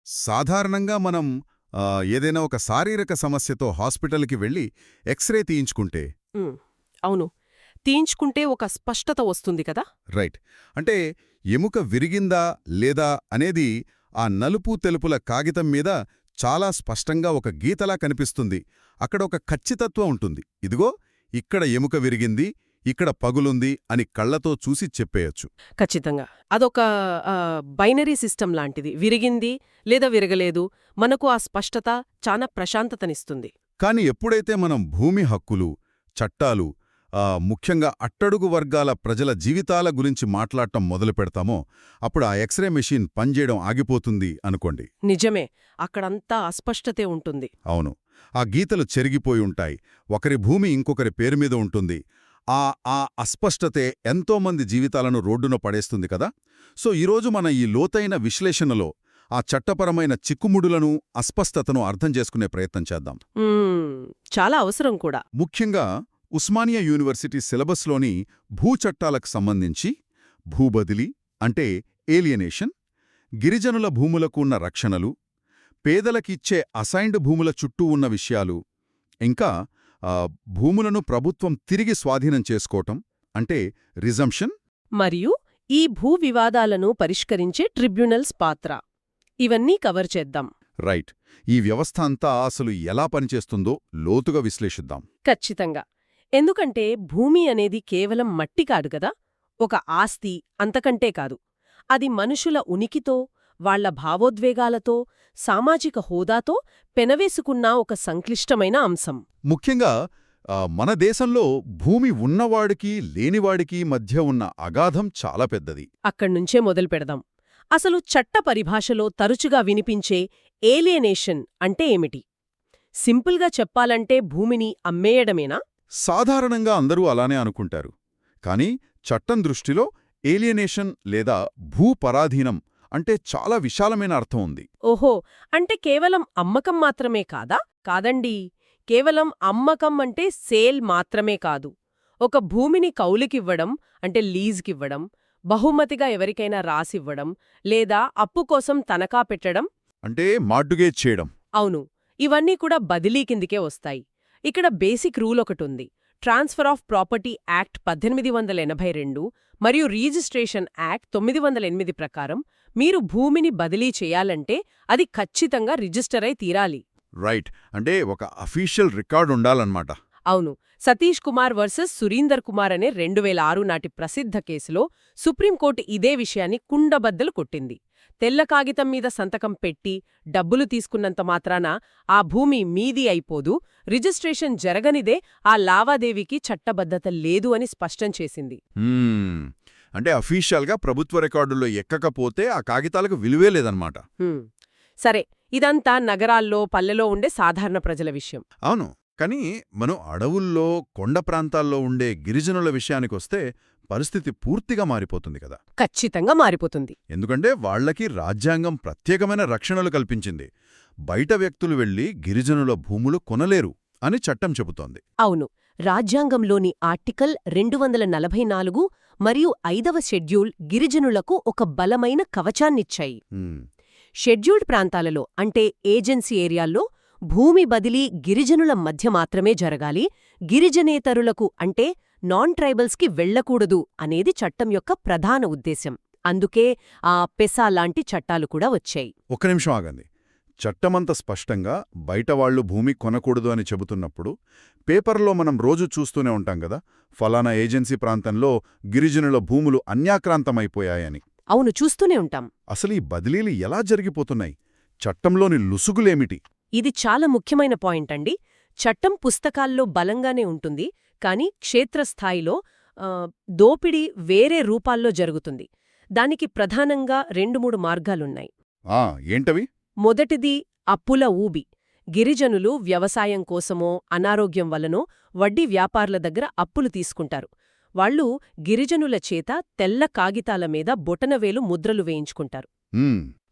సాధారణంగా మనం ఏదైనా ఒక శారీరక సమస్యతో హాస్పిటల్కి వెళ్ళి ఎక్స్‌రే తీయించుకుంటే ఉమ్, అవును. తీయించుకుంటే ఒక స్పష్టత వస్తుంది కదా. రైట్. అంటే ఎముక విరిగిందా లేదా అనేది ఆ నలుపు తెలుపుల కాగితం మీద చాలా స్పష్టంగా ఒక గీతలా కనిపిస్తుంది. అక్కడ ఒక ఖచ్చితత్వం ఉంటుంది. ఇదిగో ఇక్కడ ఎముక విరిగింది, ఇక్కడ పగులుంది అని కళ్లతో చూసి చెప్పేయొచ్చు. ఖచ్చితంగా. అదొక బైనరీ సిస్టమ్ లాంటిది. విరిగింది లేదా విరగలేదు, మనకు ఆ స్పష్టత చాలా ప్రశాంతతనిస్తుంది. కాని ఎప్పుడైతే మనం భూమి హక్కులు, చట్టాలు, ముఖ్యంగా అట్టడుగు వర్గాల ప్రజల జీవితాల గురించి మాట్లాడటం మొదలు పెడతామో అప్పుడు ఆ ఎక్స్‌రే మెషిన్ పనిచేయడం ఆగిపోతుంది అనుకోండి. నిజమే. అక్కడంతా అస్పష్టతే ఉంటుంది. అవును. ఆ గీతలు చెరిగిపోయి ఉంటాయి. ఒకరి భూమి ఇంకొకరి పేరు మీద ఉంటుంది. ఆ ఆ అస్పష్టతే ఎంతోమంది జీవితాలను రోడ్డున పడేస్తుంది కదా. సో ఈరోజు మన ఈ లోతైన విశ్లేషణలో ఆ చట్టపరమైన చిక్కుముడులను, అస్పష్టతను అర్థం చేసుకునే ప్రయత్నం చేద్దాం. చాలా అవసరం కూడా. ముఖ్యంగా ఉస్మానియా యూనివర్సిటీ సిలబస్లోని భూచట్టాలకు సంబంధించి భూబదిలీ అంటే ఏలియనేషన్, గిరిజనుల భూములకు ఉన్న రక్షణలు, పేదలకిచ్చే అసైన్డ్ భూముల చుట్టూ ఉన్న విషయాలు, ఇంకా భూములను ప్రభుత్వం తిరిగి స్వాధీనం చేసుకోవటం అంటే రిజంప్షన్, మరియు ఈ భూ వివాదాలను పరిష్కరించే ట్రిబ్యునల్స్ పాత్ర, ఇవన్నీ కవర్ చేద్దాం. రైట్. ఈ వ్యవస్థ అంతా అసలు ఎలా పనిచేస్తుందో లోతుగా విశ్లేషిద్దాం. ఖచ్చితంగా. ఎందుకంటే భూమి అనేది కేవలం మట్టి కాదు కదా, ఒక ఆస్తి అంతకంటే కాదు. అది మనుషుల ఉనికితో, వాళ్ల భావోద్వేగాలతో, సామాజిక హోదాతో పెనవేసుకున్న ఒక సంక్లిష్టమైన అంశం. ముఖ్యంగా మన దేశంలో భూమి ఉన్నవాడికి లేనివాడికి మధ్య ఉన్న అగాధం చాలా పెద్దది. అక్కడ్నుంచే మొదలు పెడదాం. అసలు చట్ట పరిభాషలో తరచుగా వినిపించే ఏలియనేషన్ అంటే ఏమిటి? సింపుల్గా చెప్పాలంటే భూమిని అమ్మేయడమేనా? సాధారణంగా అందరూ అలానే అనుకుంటారు. కానీ చట్టం దృష్టిలో ఏలియనేషన్ లేదా భూపరాధీనం అంటే చాలా విశాలమైన అర్థం ఉంది. ఓహో, అంటే కేవలం అమ్మకం మాత్రమే కాదా? కాదండి. కేవలం అమ్మకం అంటే సేల్ మాత్రమే కాదు. ఒక భూమిని కౌలుకివ్వడం అంటే లీజ్కివ్వడం, బహుమతిగా ఎవరికైనా రాసివ్వడం, లేదా అప్పు కోసం తనఖా పెట్టడం అంటే మార్టుగేజ్ చేయడం. అవును, ఇవన్నీ కూడా బదిలీ కిందికే వస్తాయి. ఇక్కడ బేసిక్ రూల్ ఒకటుంది. ట్రాన్స్ఫర్ ఆఫ్ ప్రాపర్టీ యాక్ట్ 1882 మరియు రిజిస్ట్రేషన్ యాక్ట్ 908 ప్రకారం మీరు భూమిని బదిలీ చేయాలంటే అది ఖచ్చితంగా రిజిస్టర్ అయి తీరాలి. రైట్. అంటే ఒక అఫీషియల్ రికార్డ్ ఉండాలన్నమాట. అవును. సతీష్ కుమార్ వర్సెస్ సురీందర్ కుమార్ అనే 2006 నాటి ప్రసిద్ధ కేసులో సుప్రీంకోర్టు ఇదే విషయాన్ని కుండబద్దలు కొట్టింది. తెల్ల కాగితం మీద సంతకం పెట్టి డబ్బులు తీసుకున్నంత మాత్రాన ఆ భూమి మీది అయిపోదు, రిజిస్ట్రేషన్ జరగనిదే ఆ లావాదేవీకి చట్టబద్ధత లేదు అని స్పష్టం చేసింది. అంటే అఫీషియల్గా ప్రభుత్వ రికార్డుల్లో ఎక్కకపోతే ఆ కాగితాలకు విలువే లేదన్నమాట. సరే, ఇదంతా నగరాల్లో, పల్లెలో ఉండే సాధారణ ప్రజల విషయం. అవును. కానీ మనం అడవుల్లో, కొండ ప్రాంతాల్లో ఉండే గిరిజనుల విషయానికొస్తే పరిస్థితి పూర్తిగా మారిపోతుంది కదా. ఖచ్చితంగా మారిపోతుంది. ఎందుకంటే వాళ్లకి రాజ్యాంగం ప్రత్యేకమైన రక్షణలు కల్పించింది. బయట వ్యక్తులు వెళ్లి గిరిజనుల భూములు కొనలేరు అని చట్టం చెబుతోంది. అవును. రాజ్యాంగంలోని ఆర్టికల్ 244 మరియు 5వ షెడ్యూల్ గిరిజనులకు ఒక బలమైన కవచాన్నిచ్చాయి. షెడ్యూల్డ్ ప్రాంతాలలో అంటే ఏజెన్సీ ఏరియాల్లో భూమి బదిలీ గిరిజనుల మధ్య మాత్రమే జరగాలి, గిరిజనేతరులకు అంటే నాన్ ట్రైబల్స్కి వెళ్లకూడదు అనేది చట్టం యొక్క ప్రధాన ఉద్దేశం. అందుకే ఆ పెసా లాంటి చట్టాలు కూడా వచ్చాయి. ఒక్క నిమిషం ఆగండి. చట్టమంత స్పష్టంగా బయటవాళ్లు భూమి కొనకూడదు అని చెబుతున్నప్పుడు పేపర్లో మనం రోజు చూస్తూనే ఉంటాం కదా, ఫలానా ఏజెన్సీ ప్రాంతంలో గిరిజనుల భూములు అన్యాక్రాంతమైపోయాయని. అవును, చూస్తూనే ఉంటాం. అసలు ఈ బదిలీలు ఎలా జరిగిపోతున్నాయి? చట్టంలోని లుసుగులేమిటి? ఇది చాలా ముఖ్యమైన పాయింట్ అండి. చట్టం పుస్తకాల్లో బలంగానే ఉంటుంది, కానీ క్షేత్రస్థాయిలో దోపిడీ వేరే రూపాల్లో జరుగుతుంది. దానికి ప్రధానంగా 2-3 మార్గాలున్నాయి. ఏంటవి? మొదటిది అప్పుల ఊబి. గిరిజనులు వ్యవసాయం కోసమో, అనారోగ్యం వల్లనో వడ్డీ వ్యాపారుల దగ్గర అప్పులు తీసుకుంటారు. వాళ్లు గిరిజనుల చేత తెల్ల కాగితాల మీద బొటనవేలు ముద్రలు వేయించుకుంటారు.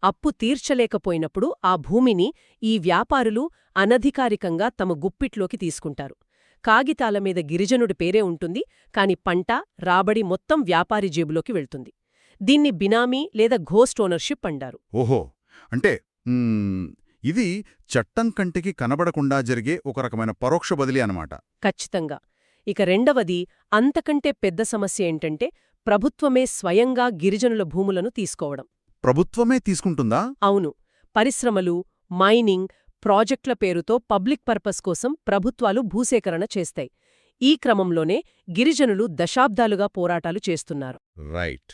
అప్పు తీర్చలేకపోయినప్పుడు ఆ భూమిని ఈ వ్యాపారులు అనధికారికంగా తమ గుప్పిట్లోకి తీసుకుంటారు. కాగితాల మీద గిరిజనుడి పేరే ఉంటుంది, కాని పంట, రాబడి మొత్తం వ్యాపారి జేబులోకి వెళ్తుంది. దీన్ని బినామీ లేదా ఘోస్ట్ ఓనర్షిప్ అంటారు. ఓహో, అంటే ఇది చట్టం కంటికి కనబడకుండా జరిగే ఒక రకమైన పరోక్ష బదిలీ అన్నమాట. ఖచ్చితంగా. ఇక రెండవది, అంతకంటే పెద్ద సమస్య ఏంటంటే ప్రభుత్వమే స్వయంగా గిరిజనుల భూములను తీసుకోవడం. ప్రభుత్వమే తీసుకుంటుందా? అవును. పరిశ్రమలు, మైనింగ్, ప్రాజెక్టుల పేరుతో పబ్లిక్ పర్పస్ కోసం ప్రభుత్వాలు భూసేకరణ చేస్తాయి. ఈ క్రమంలోనే గిరిజనులు దశాబ్దాలుగా పోరాటాలు చేస్తున్నారు. రైట్.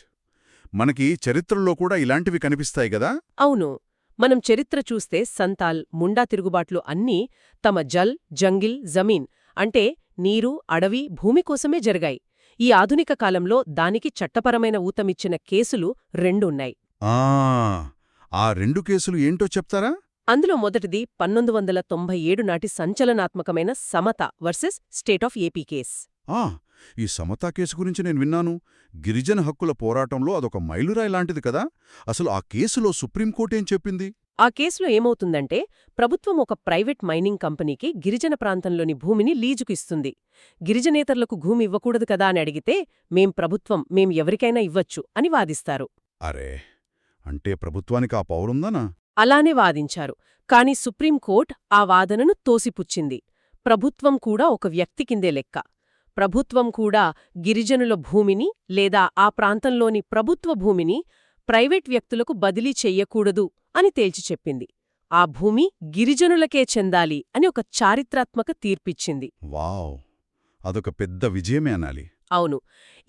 మనకి చరిత్రలో కూడా ఇలాంటివి కనిపిస్తాయి గదా? అవును. మనం చరిత్ర చూస్తే సంతాల్, ముండా తిరుగుబాట్లు అన్నీ తమ జల్, జంగిల్, జమీన్ అంటే నీరు, అడవి, భూమి కోసమే జరిగాయి. ఈ ఆధునిక కాలంలో దానికి చట్టపరమైన ఊతమిచ్చిన కేసులు 2 ఉన్నాయి. ఆ 2 కేసులు ఏంటో చెప్తారా? అందులో మొదటిది 1997 నాటి సంచలనాత్మకమైన Samatha versus state of AP case. ఈ సమతా కేసు గురించి నేను విన్నాను. గిరిజన హక్కుల పోరాటంలో అదొక మైలురాయి లాంటిది కదా? అసలు ఆ కేసులో సుప్రీంకోర్టేం చెప్పింది? ఆ కేసులో ఏమవుతుందంటే ప్రభుత్వం ఒక ప్రైవేట్ మైనింగ్ కంపెనీకి గిరిజన ప్రాంతంలోని భూమిని లీజుకు ఇస్తుంది. గిరిజనేతర్లకు భూమి ఇవ్వకూడదు కదా అని అడిగితే మేం ఎవరికైనా ఇవ్వచ్చు అని వాదిస్తారు. అరే, అంటే ప్రభుత్వానికి ఆ పౌరుందనా? అలానే వాదించారు. కాని సుప్రీంకోర్టు ఆ వాదనను తోసిపుచ్చింది. ప్రభుత్వం కూడా ఒక వ్యక్తి కిందే లెక్క. ప్రభుత్వం కూడా గిరిజనుల భూమిని లేదా ఆ ప్రాంతంలోని ప్రభుత్వ భూమిని ప్రైవేట్ వ్యక్తులకు బదిలీ చెయ్యకూడదు అని తేల్చి చెప్పింది. ఆ భూమి గిరిజనులకే చెందాలి అని ఒక చారిత్రాత్మక తీర్పిచ్చింది. వావ్, అదొక పెద్ద విజయమే అనాలి. అవును.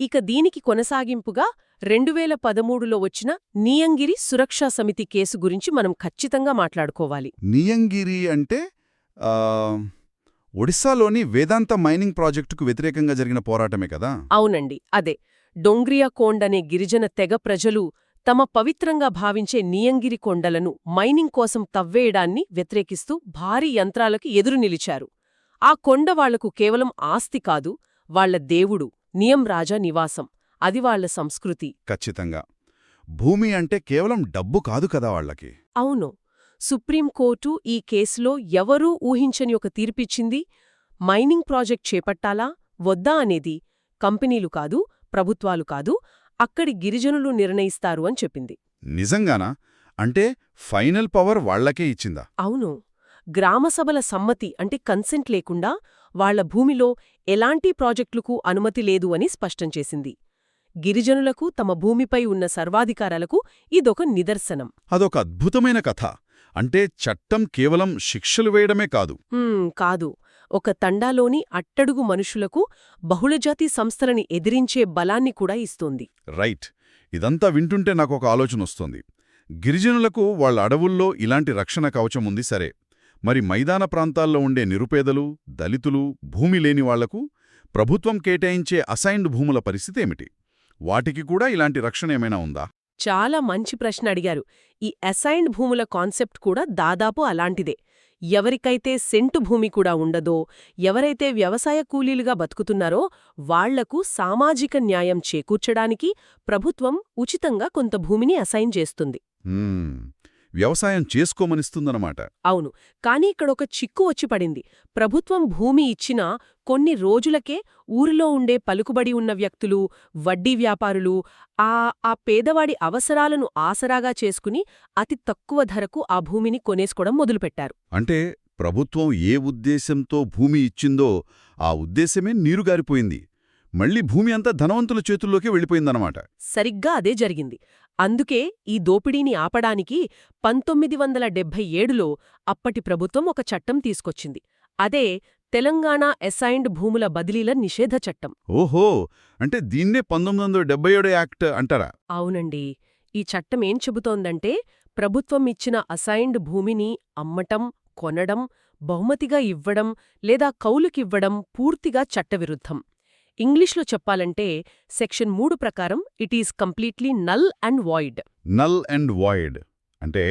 ఇక దీనికి కొనసాగింపుగా 2013లో వచ్చిన నియంగిరి సురక్షా సమితి కేసు గురించి మనం ఖచ్చితంగా మాట్లాడుకోవాలి. నియంగిరి అంటే ఒడిశాలోని వేదాంత మైనింగ్ ప్రాజెక్టుకు వ్యతిరేకంగా జరిగిన పోరాటమే కదా? అవునండి, అదే. డొంగ్రియా కోండ్ అనే గిరిజన తెగ ప్రజలు తమ పవిత్రంగా భావించే నియంగిరి కొండలను మైనింగ్ కోసం తవ్వేయడాన్ని వ్యతిరేకిస్తూ భారీ యంత్రాలకు ఎదురు నిలిచారు. ఆ కొండ వాళ్లకు కేవలం ఆస్తి కాదు, వాళ్ల దేవుడు, నియం రాజా నివాసం. అది వాళ్ల సంస్కృతి. ఖచ్చితంగా. భూమి అంటే కేవలం డబ్బు కాదు కదా వాళ్లకి. అవును. సుప్రీంకోర్టు ఈ కేసులో ఎవరూ ఊహించని ఒక తీర్పిచ్చింది. మైనింగ్ ప్రాజెక్ట్ చేపట్టాలా వద్దా అనేది కంపెనీలు కాదు, ప్రభుత్వాలు కాదు, అక్కడి గిరిజనులు నిర్ణయిస్తారు అని చెప్పింది. నిజంగానా? అంటే ఫైనల్ పవర్ వాళ్లకే ఇచ్చిందా? అవును. గ్రామసభల సమ్మతి అంటే కన్సెంట్ లేకుండా వాళ్ల భూమిలో ఎలాంటి ప్రాజెక్టులకు అనుమతి లేదు అని స్పష్టం చేసింది. గిరిజనులకు తమ భూమిపై ఉన్న సర్వాధికారాలకు ఇదొక నిదర్శనం. అదొక అద్భుతమైన కథ. అంటే చట్టం కేవలం శిక్షలు వేయడమే కాదు. కాదు, ఒక తండాలోని అట్టడుగు మనుషులకు బహుళజాతి సంస్థలని ఎదిరించే బలాన్ని కూడా ఇస్తోంది. రైట్. ఇదంతా వింటుంటే నాకొక ఆలోచనొస్తోంది. గిరిజనులకు వాళ్ళ అడవుల్లో ఇలాంటి రక్షణ కవచముంది సరే, మరి మైదాన ప్రాంతాల్లో ఉండే నిరుపేదలు, దళితులు, భూమి లేని వాళ్లకు ప్రభుత్వం కేటాయించే అసైన్డ్ భూముల పరిస్థితేమిటి? వాటికి కూడా ఇలాంటి రక్షణ ఏమైనా ఉందా? చాలా మంచి ప్రశ్న అడిగారు. ఈ అసైన్డ్ భూముల కాన్సెప్ట్ కూడా దాదాపు అలాంటిదే. ఎవరికైతే సెంటు భూమి కూడా ఉండదో, ఎవరైతే వ్యవసాయ కూలీలుగా బతుకుతున్నారో వాళ్లకు సామాజిక న్యాయం చేకూర్చడానికి ప్రభుత్వం ఉచితంగా కొంత భూమిని అసైన్ చేస్తుంది. వ్యవసాయం చేసుకోమనిస్తుందన్నమాట. అవును. కానీ ఇక్కడొక చిక్కు వచ్చి పడింది. ప్రభుత్వం భూమి ఇచ్చినా కొన్ని రోజులకే ఊరిలో ఉండే పలుకుబడి ఉన్న వ్యక్తులు, వడ్డీ వ్యాపారులు ఆ పేదవాడి అవసరాలను ఆసరాగా చేసుకుని అతి తక్కువ ధరకు ఆ భూమిని కొనేసుకోవడం మొదలుపెట్టారు. అంటే ప్రభుత్వం ఏ ఉద్దేశంతో భూమి ఇచ్చిందో ఆ ఉద్దేశమే నీరుగారిపోయింది. మళ్లీ భూమి అంతా ధనవంతుల చేతుల్లోకి వెళ్ళిపోయిందన్నమాట. సరిగ్గా అదే జరిగింది. అందుకే ఈ దోపిడీని ఆపడానికి 1977లో అప్పటి ప్రభుత్వం ఒక చట్టం తీసుకొచ్చింది. అదే తెలంగాణ అసైన్డ్ భూముల బదిలీల నిషేధ చట్టం. ఓహో, అంటే దీన్నే 1977 యాక్ట్ అంటారా? అవునండి. ఈ చట్టం ఏం చెబుతోందంటే ప్రభుత్వం ఇచ్చిన అసైన్డ్ భూమిని అమ్మటం, కొనడం, బహుమతిగా ఇవ్వడం లేదా కౌలుకివ్వడం పూర్తిగా చట్టవిరుద్ధం. ఇంగ్లీష్లో చెప్పాలంటే సెక్షన్ 3 ప్రకారం it is completely null and void. Null and void అంటే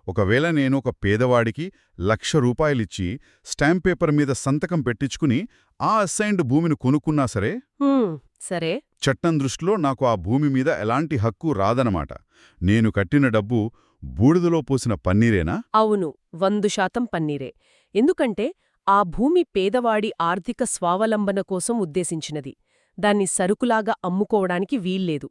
ఒకవేళ నేను ఒక పేదవాడికి ₹1,00,000 స్టాంప్ పేపర్ మీద సంతకం పెట్టించుకుని ఆ అసైన్డ్ భూమిని కొనుక్కున్నా సరే, సరే, చట్టం దృష్టిలో నాకు ఆ భూమి మీద ఎలాంటి హక్కు రాదనమాట. నేను కట్టిన డబ్బు బూడిదలో పోసిన పన్నీరేనా? అవును, 100% పన్నీరే. ఎందుకంటే ఆ భూమి పేదవాడి ఆర్థిక స్వావలంబన కోసం ఉద్దేశించినది. దాన్ని సరుకులాగా అమ్ముకోవడానికి వీల్లేదు.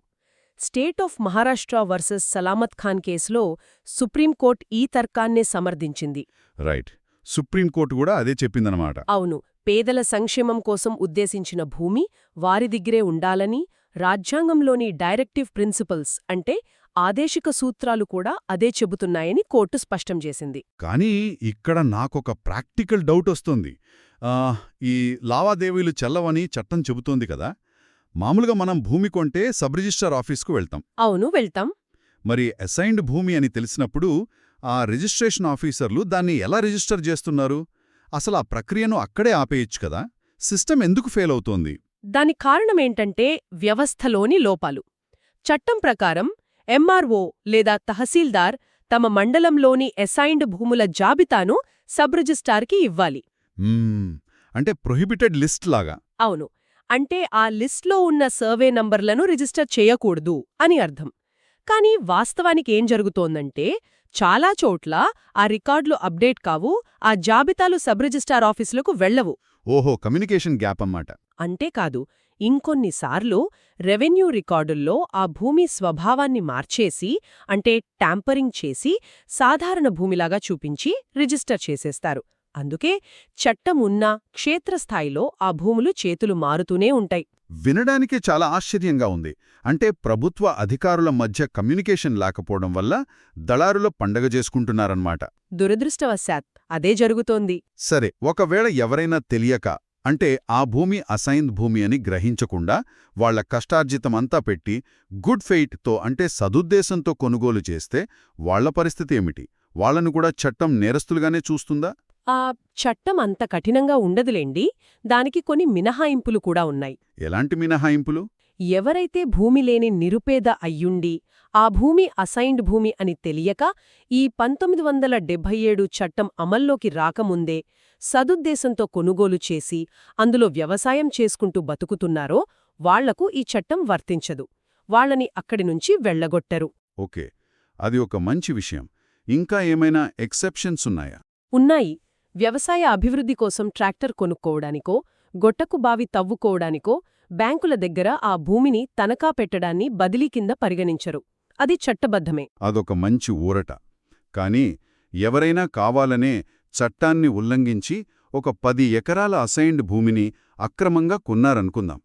State of Maharashtra versus Salamat Khan కేసులో సుప్రీంకోర్టు ఈ తర్కాన్నే సమర్థించింది. రైట్. సుప్రీంకోర్టు కూడా అదే చెప్పిందనమాట. అవును, పేదల సంక్షేమం కోసం ఉద్దేశించిన భూమి వారి దగ్గరే ఉండాలని, రాజ్యాంగంలోని డైరెక్టివ్ ప్రిన్సిపల్స్ అంటే ఆదేశిక సూత్రాలు కూడా అదే చెబుతున్నాయని కోర్టు స్పష్టం చేసింది. కానీ ఇక్కడ నాకొక ప్రాక్టికల్ డౌట్ వస్తుంది. ఈ లావాదేవీలు చెల్లవని చట్టం చెబుతోంది కదా. మామూలుగా మనం భూమి కొంటే సబ్ రిజిస్ట్రార్ ఆఫీస్కు వెళ్తాం. అవును, వెళ్తాం. మరి అసైన్డ్ భూమి అని తెలిసినప్పుడు ఆ రిజిస్ట్రేషన్ ఆఫీసర్లు దాన్ని ఎలా రిజిస్టర్ చేస్తున్నారు? అసలు ఆ ప్రక్రియను అక్కడే ఆపేయచ్చు కదా. సిస్టమ్ ఎందుకు ఫెయిల్ అవుతోంది? దానికి కారణమేంటంటే వ్యవస్థలోని లోపాలు. చట్టం ప్రకారం ఎంఆర్ఓ లేదా తహసీల్దార్ తమ మండలంలోని అసైన్డ్ భూముల జాబితాను సబ్ రిజిస్ట్రార్కి ఇవ్వాలి. అంటే ప్రొహిబిటెడ్ లిస్ట్ లాగా. అవును, అంటే ఆ లిస్ట్లో ఉన్న సర్వే నంబర్లను రిజిస్టర్ చేయకూడదు అని అర్థం. కానీ వాస్తవానికి ఏం జరుగుతోందంటే చాలా చోట్ల ఆ రికార్డులు అప్డేట్ కావు, ఆ జాబితాలు సబ్ రిజిస్ట్రార్ ఆఫీసులకు వెళ్లవు. ఓహో, కమ్యూనికేషన్ గ్యాప్ అన్నమాట. అంతేకాదు, ఇంకొన్నిసార్లు రెవెన్యూ రికార్డుల్లో ఆ భూమి స్వభావాన్ని మార్చేసి, అంటే ట్యాంపరింగ్ చేసి, సాధారణ భూమిలాగా చూపించి రిజిస్టర్ చేసేస్తారు. అందుకే చట్టం ఉన్నా క్షేత్రస్థాయిలో ఆ భూములు చేతులు మారుతూనే ఉంటాయి. వినడానికే చాలా ఆశ్చర్యంగా ఉంది. అంటే ప్రభుత్వ అధికారుల మధ్య కమ్యూనికేషన్ లేకపోవడం వల్ల దళారుల పండగ చేసుకుంటున్నారన్నమాట. దురదృష్టవశాత్ అదే జరుగుతోంది. సరే, ఒకవేళ ఎవరైనా తెలియక, అంటే ఆ భూమి అసైన్డ్ భూమి అని గ్రహించకుండా వాళ్ల కష్టార్జితమంతా పెట్టి గుడ్ ఫెయిట్తో అంటే సదుద్దేశంతో కొనుగోలు చేస్తే వాళ్ల పరిస్థితి ఏమిటి? వాళ్లను కూడా చట్టం నేరస్తులుగానే చూస్తుందా? ఆ చట్టం అంత కఠినంగా ఉండదులేండి. దానికి కొన్ని మినహాయింపులు కూడా ఉన్నాయి. ఎలాంటి మినహాయింపులు? ఎవరైతే భూమి లేని నిరుపేద అయ్యుండి ఆ భూమి అసైన్డ్ భూమి అని తెలియక ఈ 1977 చట్టం అమల్లోకి రాకముందే సదుద్దేశంతో కొనుగోలు చేసి అందులో వ్యవసాయం చేసుకుంటూ బతుకుతున్నారో వాళ్లకు ఈ చట్టం వర్తించదు. వాళ్లని అక్కడి నుంచి వెళ్లగొట్టరు. ఓకే, అది ఒక మంచి విషయం. ఇంకా ఏమైనా ఎక్సెప్షన్స్ ఉన్నాయా? ఉన్నాయి. వ్యవసాయ అభివృద్ధి కోసం ట్రాక్టర్ కొనుక్కోవడానికో, గొట్టకు బావి తవ్వుకోవడానికో బ్యాంకుల దగ్గర ఆ భూమిని తనఖా పెట్టడాన్ని బదిలీ కింద పరిగణించరు. అది చట్టబద్ధమే. అదొక మంచి ఊరట. కానీ ఎవరైనా కావాలనే చట్టాన్ని ఉల్లంఘించి ఒక 10 ఎకరాల అసైన్డ్ భూమిని అక్రమంగా కొన్నారనుకుందాం.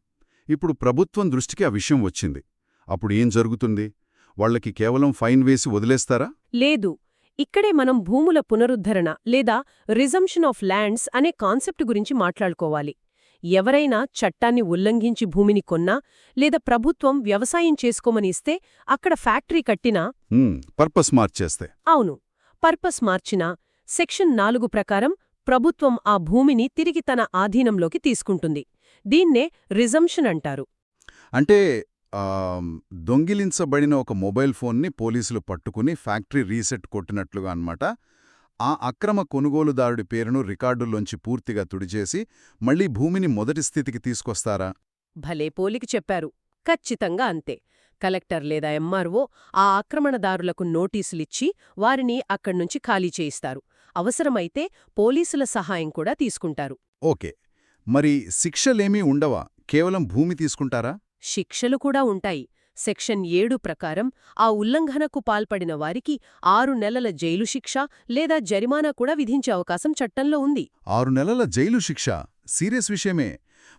ఇప్పుడు ప్రభుత్వం దృష్టికి ఆ విషయం వచ్చింది. అప్పుడు ఏం జరుగుతుంది? వాళ్లకి కేవలం ఫైన్ వేసి వదిలేస్తారా? లేదు. ఇక్కడే మనం భూముల పునరుద్ధరణ లేదా రిజంప్షన్ ఆఫ్ ల్యాండ్స్ అనే కాన్సెప్ట్ గురించి మాట్లాడుకోవాలి. ఎవరైనా చట్టాన్ని ఉల్లంఘించి భూమిని కొన్నా లేదా ప్రభుత్వం వ్యవసాయం చేసుకోమని ఇస్తే అక్కడ ఫ్యాక్టరీ కట్టినా పర్పస్ మార్చేస్తే. అవును, పర్పస్ మార్చినా సెక్షన్ 4 ప్రకారం ప్రభుత్వం ఆ భూమిని తిరిగి తన ఆధీనంలోకి తీసుకుంటుంది. దీన్నే రిజంప్షన్ అంటారు. అంటే దొంగిలించబడిన ఒక మొబైల్ ఫోన్ని పోలీసులు పట్టుకుని ఫ్యాక్టరీ రీసెట్ కొట్టినట్లుగా అన్నమాట. ఆ అక్రమ కొనుగోలుదారుడి పేరును రికార్డుల్లోంచి పూర్తిగా తుడిచేసి మళ్లీ భూమిని మొదటి స్థితికి తీసుకొస్తారా? భలే పోలికి చెప్పారు. ఖచ్చితంగా అంతే. కలెక్టర్ లేదా ఎంఆర్ఓ ఆ ఆక్రమణదారులకు నోటీసులిచ్చి వారిని అక్కడ్నుంచి ఖాళీ చేయిస్తారు. అవసరమైతే పోలీసుల సహాయం కూడా తీసుకుంటారు. ఓకే, మరి శిక్షలేమీ ఉండవా? కేవలం భూమి తీసుకుంటారా? శిక్షలు కూడా ఉంటాయి. సెక్షన్ 7 ప్రకారం ఆ ఉల్లంఘనకు పాల్పడిన వారికి 6 నెలల జైలు శిక్ష లేదా జరిమానా కూడా విధించే అవకాశం చట్టంలో ఉంది. 6 నెలల జైలు శిక్ష సీరియస్ విషయమే.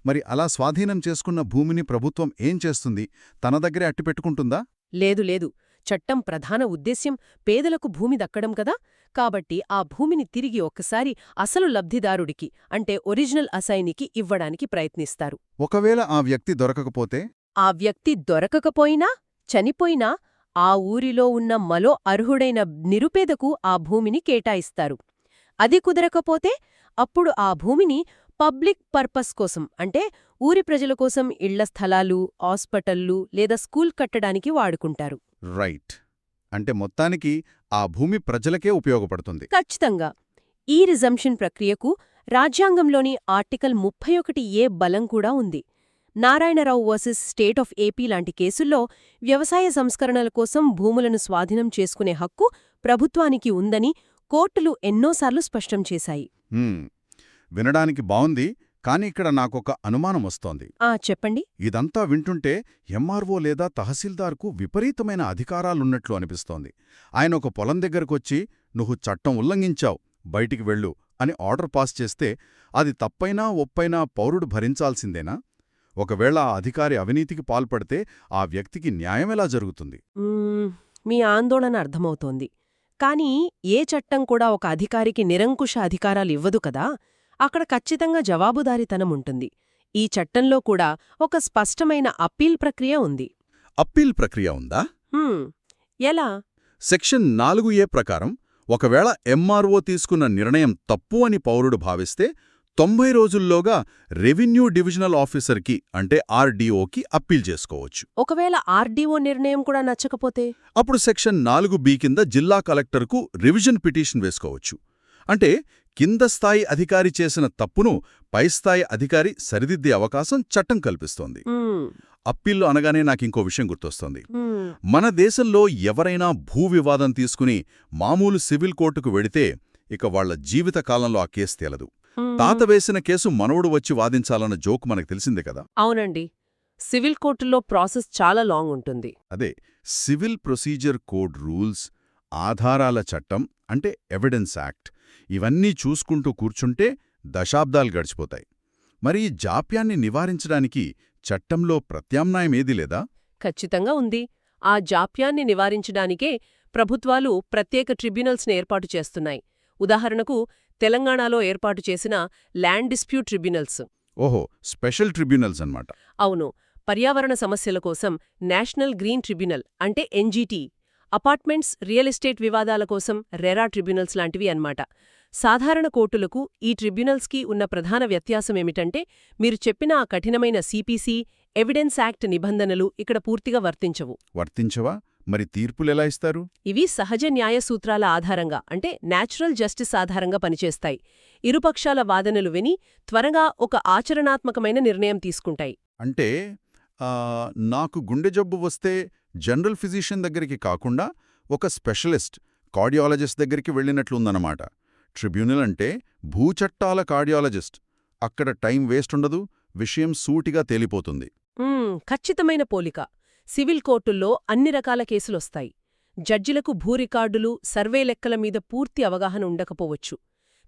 మరి అలా స్వాధీనం చేసుకున్న భూమిని ప్రభుత్వం ఏం చేస్తుంది? తన దగ్గరే అట్టిపెట్టుకుంటుందా? లేదు. చట్టం ప్రధాన ఉద్దేశ్యం పేదలకు భూమి దక్కడం కదా. కాబట్టి ఆ భూమిని తిరిగి ఒక్కసారి అసలు లబ్ధిదారుడికి అంటే ఒరిజినల్ అసైనీకి ఇవ్వడానికి ప్రయత్నిస్తారు. ఒకవేళ ఆ వ్యక్తి దొరకకపోతే? ఆ వ్యక్తి దొరకకపోయినా, చనిపోయినా ఆ ఊరిలో ఉన్న మరో అర్హుడైన నిరుపేదకు ఆ భూమిని కేటాయిస్తారు. అది కుదరకపోతే అప్పుడు ఆ భూమిని పబ్లిక్ పర్పస్ కోసం అంటే ఊరి ప్రజల కోసం ఇళ్ల స్థలాలు, హాస్పిటళ్లు లేదా స్కూల్ కట్టడానికి వాడుకుంటారు. రైట్. అంటే మొత్తానికి ఆ భూమి ప్రజలకే ఉపయోగపడుతుంది. ఖచ్చితంగా. ఈ రిజంప్షన్ ప్రక్రియకు రాజ్యాంగంలోని ఆర్టికల్ 31A బలం కూడా ఉంది. Narayanarao versus state of AP లాంటి కేసుల్లో వ్యవసాయ సంస్కరణల కోసం భూములను స్వాధీనం చేసుకునే హక్కు ప్రభుత్వానికి ఉందని కోర్టులు ఎన్నోసార్లు స్పష్టం చేశాయి. వినడానికి బావుంది. కానీ ఇక్కడ నాకొక అనుమానం వస్తోంది. చెప్పండి. ఇదంతా వింటుంటే ఎంఆర్ఓ లేదా తహసీల్దార్కు విపరీతమైన అధికారాలున్నట్లు అనిపిస్తోంది. ఆయన ఒక పొలం దగ్గరకొచ్చి నువ్వు చట్టం ఉల్లంఘించావు, బయటికి వెళ్ళు అని ఆర్డర్ పాస్ చేస్తే అది తప్పైనా ఒప్పైనా పౌరుడు భరించాల్సిందేనా? ఒకవేళ ఆ అధికారి అవినీతికి పాల్పడితే ఆ వ్యక్తికి న్యాయమెలా జరుగుతుంది? మీ ఆందోళన అర్థమవుతోంది. కానీ ఏ చట్టం కూడా ఒక అధికారికి నిరంకుశ అధికారాలివ్వదు కదా. అక్కడ ఖచ్చితంగా జవాబుదారీతనం ఉంటుంది. ఈ చట్టంలో కూడా ఒక స్పష్టమైన అప్పీల్ ప్రక్రియ ఉంది. అప్పీల్ ప్రక్రియ ఉందా? ఎలా? సెక్షన్ 4A ప్రకారం ఒకవేళ ఎంఆర్ఓ తీసుకున్న నిర్ణయం తప్పు అని పౌరుడు భావిస్తే 90 రోజుల్లోగా రెవెన్యూ డివిజనల్ ఆఫీసర్కి అంటే ఆర్డీఓకి అప్పీల్ చేసుకోవచ్చు. ఒకవేళ ఆర్డీఓ నిర్ణయం కూడా నచ్చకపోతే? అప్పుడు సెక్షన్ 4B కింద జిల్లా కలెక్టర్కు రివిజన్ పిటిషన్ వేసుకోవచ్చు. అంటే కింద స్థాయి అధికారి చేసిన తప్పును పైస్థాయి అధికారి సరిదిద్దే అవకాశం చట్టం కల్పిస్తోంది. అప్పీల్లు అనగానే నాకింకో విషయం గుర్తొస్తోంది. మన దేశంలో ఎవరైనా భూ వివాదం తీసుకుని మామూలు సివిల్ కోర్టుకు వెడితే ఇక వాళ్ల జీవితకాలంలో ఆ కేసు తేలదు. తాత వేసిన కేసు మనవడు వచ్చి వాదించాలన్న జోక్ మనకు తెలిసిందే కదా. అవునండి. సివిల్ కోర్టులో ప్రాసెస్ చాలా లాంగ్ ఉంటుంది. అదే సివిల్ ప్రొసీజర్ కోడ్ రూల్స్, ఆధారాల చట్టం అంటే ఎవిడెన్స్ యాక్ట్, ఇవన్నీ చూసుకుంటూ కూర్చుంటే దశాబ్దాలు గడిచిపోతాయి. మరి ఈ జాప్యాన్ని నివారించడానికి చట్టంలో ప్రత్యామ్నాయమేదీ లేదా? ఖచ్చితంగా ఉంది. ఆ జాప్యాన్ని నివారించడానికే ప్రభుత్వాలు ప్రత్యేక ట్రిబ్యునల్స్ని ఏర్పాటు చేస్తున్నాయి. ఉదాహరణకు తెలంగాణలో ఏర్పాటు చేసిన ల్యాండ్ డిస్ప్యూట్ ట్రిబ్యునల్స్. ఓహో, స్పెషల్ ట్రిబ్యునల్స్ అన్నమాట. అవును. పర్యావరణ సమస్యల కోసం నేషనల్ గ్రీన్ ట్రిబ్యునల్ అంటే ఎన్జీటీ, అపార్ట్మెంట్స్, రియల్ ఎస్టేట్ వివాదాల కోసం రెరా ట్రిబ్యునల్స్ లాంటివి అన్నమాట. సాధారణ కోర్టులకు ఈ ట్రిబ్యునల్స్కి ఉన్న ప్రధాన వ్యత్యాసమేమిటంటే మీరు చెప్పిన ఆ కఠినమైన సిపిసి, ఎవిడెన్స్ యాక్ట్ నిబంధనలు ఇక్కడ పూర్తిగా వర్తించవు. వర్తించవా? మరి తీర్పులెలా ఇస్తారు? ఇవి సహజ న్యాయ సూత్రాల ఆధారంగా అంటే న్యాచురల్ జస్టిస్ ఆధారంగా పనిచేస్తాయి. ఇరుపక్షాల వాదనలు విని త్వరగా ఒక ఆచరణాత్మకమైన నిర్ణయం తీసుకుంటాయి. అంటే నాకు గుండె జబ్బు వస్తే జనరల్ ఫిజిషియన్ దగ్గరికి కాకుండా ఒక స్పెషలిస్ట్ కార్డియాలజిస్ట్ దగ్గరికి వెళ్ళినట్లుందన్నమాట. ట్రిబ్యునల్ అంటే భూచట్టాల కార్డియాలజిస్ట్. అక్కడ టైం వేస్ట్ ఉండదు, విషయం సూటిగా తేలిపోతుంది. ఖచ్చితమైన పోలిక. సివిల్ కోర్టుల్లో అన్ని రకాల కేసులొస్తాయి. జడ్జిలకు భూ రికార్డులు, సర్వే లెక్కల మీద పూర్తి అవగాహన ఉండకపోవచ్చు.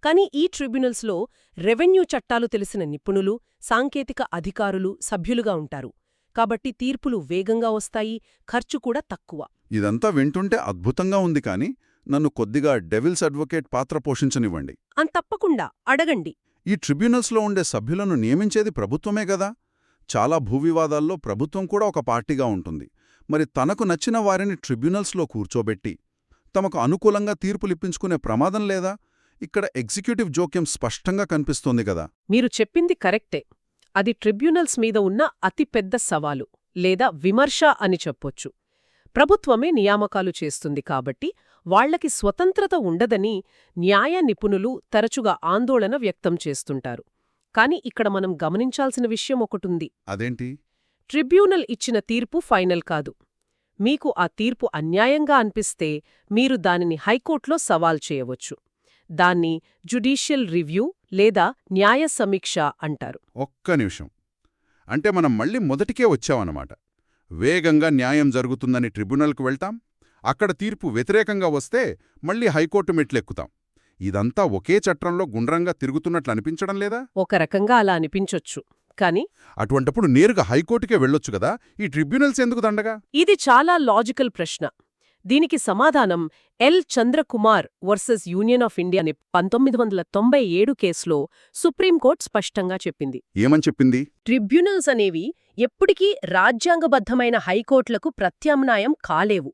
కానీ ఈ ట్రిబ్యునల్స్లో రెవెన్యూ చట్టాలు తెలిసిన నిపుణులు, సాంకేతిక అధికారులు సభ్యులుగా ఉంటారు. కాబట్టి తీర్పులు వేగంగా వస్తాయి, ఖర్చు కూడా తక్కువ. ఇదంతా వింటుంటే అద్భుతంగా ఉంది, కానీ నన్ను కొద్దిగా డెవిల్స్ అడ్వకేట్ పాత్ర పోషించనివ్వండి. తప్పకుండా అడగండి. ఈ ట్రిబ్యునల్స్లో ఉండే సభ్యులను నియమించేది ప్రభుత్వమే గదా. చాలా భూవివాదాల్లో ప్రభుత్వం కూడా ఒక పార్టీగా ఉంటుంది. మరి తనకు నచ్చిన వారిని ట్రిబ్యునల్స్లో కూర్చోబెట్టి తమకు అనుకూలంగా తీర్పులిప్పించుకునే ప్రమాదం లేదా? ఇక్కడ ఎగ్జిక్యూటివ్ జోక్యం స్పష్టంగా కనిపిస్తోంది కదా. మీరు చెప్పింది కరెక్టే. అది ట్రిబ్యునల్స్ మీద ఉన్న అతిపెద్ద సవాలు లేదా విమర్శ అని చెప్పొచ్చు. ప్రభుత్వమే నియామకాలు చేస్తుంది కాబట్టి వాళ్లకి స్వతంత్రత ఉండదని న్యాయ నిపుణులు తరచుగా ఆందోళన వ్యక్తం చేస్తుంటారు. కాని ఇక్కడ మనం గమనించాల్సిన విషయం ఒకటుంది. అదేంటి? ట్రిబ్యునల్ ఇచ్చిన తీర్పు ఫైనల్ కాదు. మీకు ఆ తీర్పు అన్యాయంగా అనిపిస్తే మీరు దానిని హైకోర్టులో సవాల్ చేయవచ్చు. దాన్ని జ్యుడీషియల్ రివ్యూ లేదా న్యాయ సమీక్ష అంటారు. ఒక్క నిమిషం. అంటే మనం మళ్ళీ మొదటికే వచ్చామన్నమాట. వేగంగా న్యాయం జరుగుతుందని ట్రిబ్యునల్కు వెళ్తాం, అక్కడ తీర్పు వ్యతిరేకంగా వస్తే మళ్ళీ హైకోర్టు మెట్లెక్కుతాం. ఇదంతా ఒకే చట్టంలో గుండ్రంగా తిరుగుతున్నట్లు అనిపించడం లేదా? ఒక రకంగా అలా అనిపించొచ్చు. కాని అటువంటప్పుడు నేరుగా హైకోర్టుకే వెళ్ళొచ్చు కదా. ఈ ట్రిబ్యునల్స్ ఎందుకు దండగా? ఇది చాలా లాజికల్ ప్రశ్న. దీనికి సమాధానం L Chandrakumar versus union of ఇండియాని 1997 కేసులో సుప్రీంకోర్టు స్పష్టంగా చెప్పింది. ఏమని చెప్పింది? ట్రిబ్యునల్స్ అనేవి ఎప్పటికీ రాజ్యాంగబద్ధమైన హైకోర్టులకు ప్రత్యామ్నాయం కాలేవు.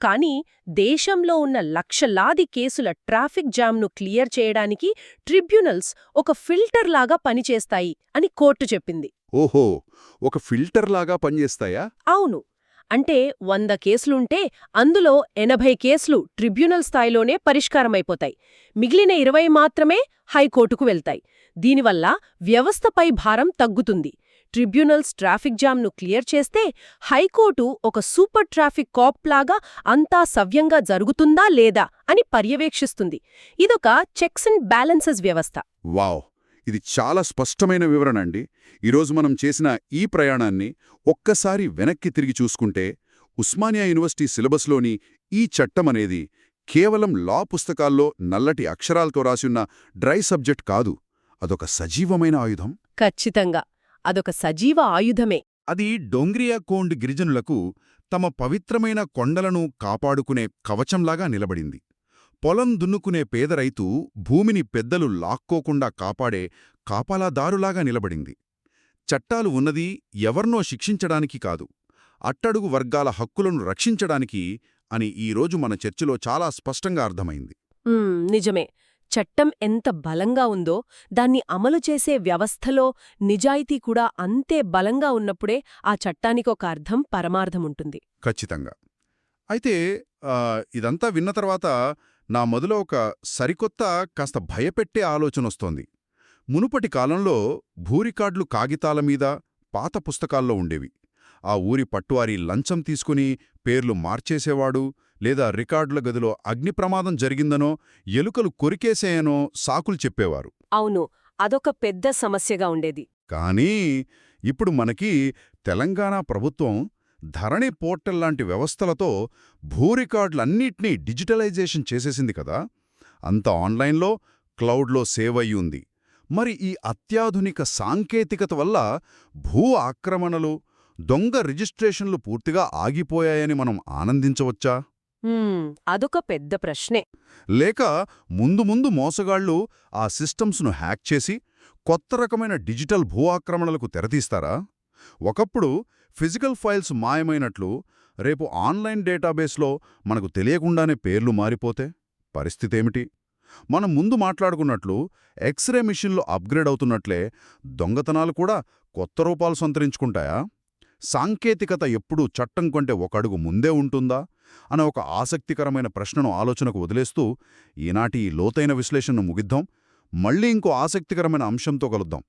కానీ దేశంలో ఉన్న లక్షలాది కేసుల ట్రాఫిక్ జామ్ను క్లియర్ చేయడానికి ట్రిబ్యునల్స్ ఒక ఫిల్టర్లాగా పనిచేస్తాయి అని కోర్టు చెప్పింది. ఓహో, ఒక ఫిల్టర్లాగా పనిచేస్తాయా? అవును. అంటే 100 కేసులుంటే అందులో 80 కేసులు ట్రిబ్యునల్ స్థాయిలోనే పరిష్కారమైపోతాయి. మిగిలిన 20 మాత్రమే హైకోర్టుకు వెళ్తాయి. దీనివల్ల వ్యవస్థపై భారం తగ్గుతుంది. ట్రిబ్యునల్స్ ట్రాఫిక్ జామ్ను క్లియర్ చేస్తే హైకోర్టు ఒక సూపర్ ట్రాఫిక్ కాప్లాగా అంతా సవ్యంగా జరుగుతుందా లేదా అని పర్యవేక్షిస్తుంది. ఇదొక చెక్స్ అండ్ బ్యాలెన్సెస్ వ్యవస్థ. వావ్, ఇది చాలా స్పష్టమైన వివరణ అండి. ఈరోజు మనం చేసిన ఈ ప్రయాణాన్ని ఒక్కసారి వెనక్కి తిరిగి చూసుకుంటే ఉస్మానియా యూనివర్సిటీ సిలబస్లోని ఈ చట్టమనేది కేవలం లా పుస్తకాల్లో నల్లటి అక్షరాలతో రాసిన్న డ్రై సబ్జెక్ట్ కాదు. అదొక సజీవమైన ఆయుధం. ఖచ్చితంగా అదొక సజీవ ఆయుధమే. అది డోంగ్రియా కోండ్ గిరిజనులకు తమ పవిత్రమైన కొండలను కాపాడుకునే కవచంలాగా నిలబడింది. పొలం దున్నుకునే పేదరైతు భూమిని పెద్దలు లాక్కోకుండా కాపాడే కాపలాదారులాగా నిలబడింది. చట్టాలు ఉన్నది ఎవర్నో శిక్షించడానికి కాదు, అట్టడుగు వర్గాల హక్కులను రక్షించడానికి అని ఈరోజు మన చర్చలో చాలా స్పష్టంగా అర్థమైంది. నిజమే. చట్టం ఎంత బలంగా ఉందో దాన్ని అమలు చేసే వ్యవస్థలో నిజాయితీ కూడా అంతే బలంగా ఉన్నప్పుడే ఆ చట్టానికొక అర్థం, పరమార్థముంటుంది. ఖచ్చితంగా. అయితే ఇదంతా విన్న తర్వాత నా మొదలో ఒక సరికొత్త, కాస్త భయపెట్టే ఆలోచనొస్తోంది. మునుపటి కాలంలో భూరికార్డులు కాగితాల మీద, పాత పుస్తకాల్లో ఉండేవి. ఆ ఊరి పట్టువారి లంచం తీసుకుని పేర్లు మార్చేసేవాడు, లేదా రికార్డుల గదిలో అగ్ని ప్రమాదం జరిగిందనో, ఎలుకలు కొరికేసేయనో సాకులు చెప్పేవారు. అవును, అదొక పెద్ద సమస్యగా ఉండేది. కానీ ఇప్పుడు మనకి తెలంగాణ ప్రభుత్వం ధరణి పోర్టల్ లాంటి వ్యవస్థలతో భూరికార్డులన్నిటినీ డిజిటలైజేషన్ చేసేసింది కదా. అంతా ఆన్లైన్లో, క్లౌడ్లో సేవ్ అయ్యింది. మరి ఈ అత్యాధునిక సాంకేతికత వల్ల భూ ఆక్రమణలు, దొంగ రిజిస్ట్రేషన్లు పూర్తిగా ఆగిపోయాయని మనం ఆనందించవచ్చా? అదొక పెద్ద ప్రశ్నే. లేక ముందు ముందు మోసగాళ్లు ఆ సిస్టమ్స్ను హ్యాక్ చేసి కొత్త రకమైన డిజిటల్ భూ ఆక్రమణలకు తెరతీస్తారా? ఒకప్పుడు ఫిజికల్ ఫైల్స్ మాయమైనట్లు రేపు ఆన్లైన్ డేటాబేస్లో మనకు తెలియకుండానే పేర్లు మారిపోతే పరిస్థితేమిటి? మనం ముందు మాట్లాడుకున్నట్లు ఎక్స్రే మిషన్లు అప్గ్రేడ్ అవుతున్నట్లే దొంగతనాలు కూడా కొత్త రూపాలు సంతరించుకుంటాయా? సాంకేతికత ఎప్పుడూ చట్టం కంటే ఒక అడుగు ముందే ఉంటుందా అనే ఒక ఆసక్తికరమైన ప్రశ్నను ఆలోచనకు వదిలేస్తూ ఈనాటి ఈ లోతైన విశ్లేషణను ముగిద్దాం. మళ్ళీ ఇంకో ఆసక్తికరమైన అంశంతో కలుద్దాం.